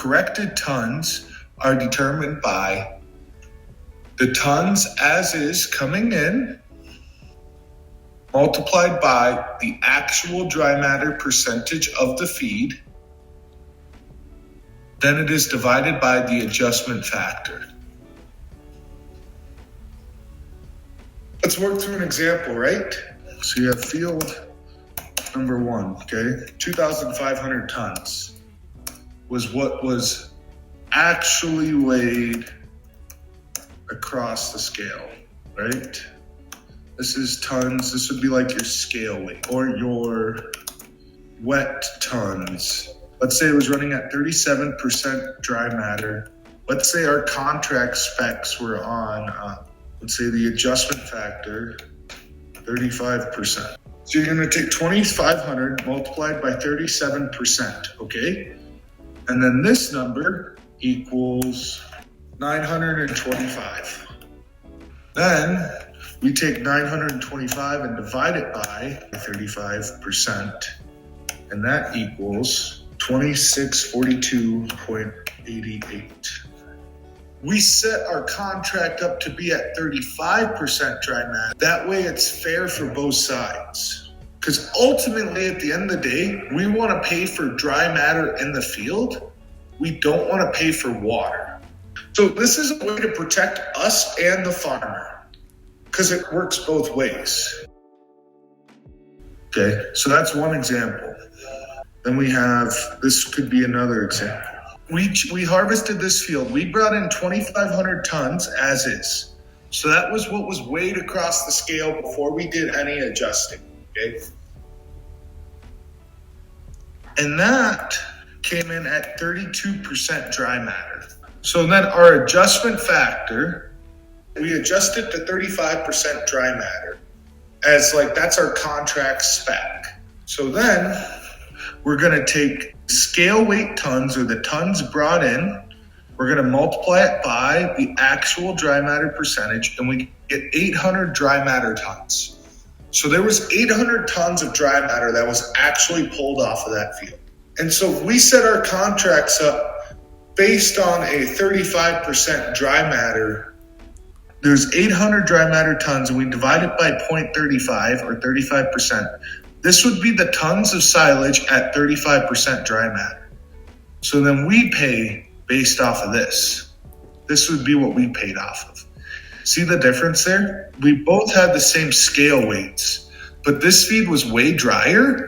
corrected tons are determined by the tons as is coming in multiplied by the actual dry matter percentage of the feed. Then it is divided by the adjustment factor. Let's work through an example, right? So you have field number 1, okay? 2,500 tons was what was actually weighed across the scale, right? This is tons. This would be like your scale weight or your wet tons. Let's say it was running at 37% dry matter. Let's say our contract specs were on, let's say the adjustment factor, 35%. So you're gonna take 2,500 multiplied by 37%, okay? And then this number equals 925. Then we take 925 and divide it by 35%, and that equals 2642.88. We set our contract up to be at 35% dry matter. That way it's fair for both sides. Because ultimately at the end of the day, we want to pay for dry matter in the field. We don't want to pay for water. So this is a way to protect us and the farmer, because it works both ways. Okay, so that's one example. Then we have, this could be another example. We harvested this field. We brought in 2,500 tons as is. So that was what was weighed across the scale before we did any adjusting, okay? And that came in at 32% dry matter. So then our adjustment factor, we adjusted to 35% dry matter as like, that's our contract spec. So then we're gonna take scale weight tons, or the tons brought in, we're gonna multiply it by the actual dry matter percentage, and we get 800 dry matter tons. So there was 800 tons of dry matter that was actually pulled off of that field. And so we set our contracts up based on a 35% dry matter. There's 800 dry matter tons, and we divide it by 0.35 or 35%. This would be the tons of silage at 35% dry matter. So then we pay based off of this. This would be what we paid off of. See the difference there? We both had the same scale weights, but this feed was way drier.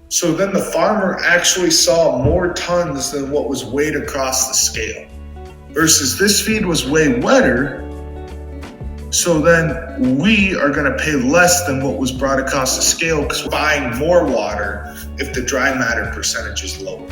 So then the farmer actually saw more tons than what was weighed across the scale. Versus this feed was way wetter. So then we are gonna pay less than what was brought across the scale because we're buying more water if the dry matter percentage is lower.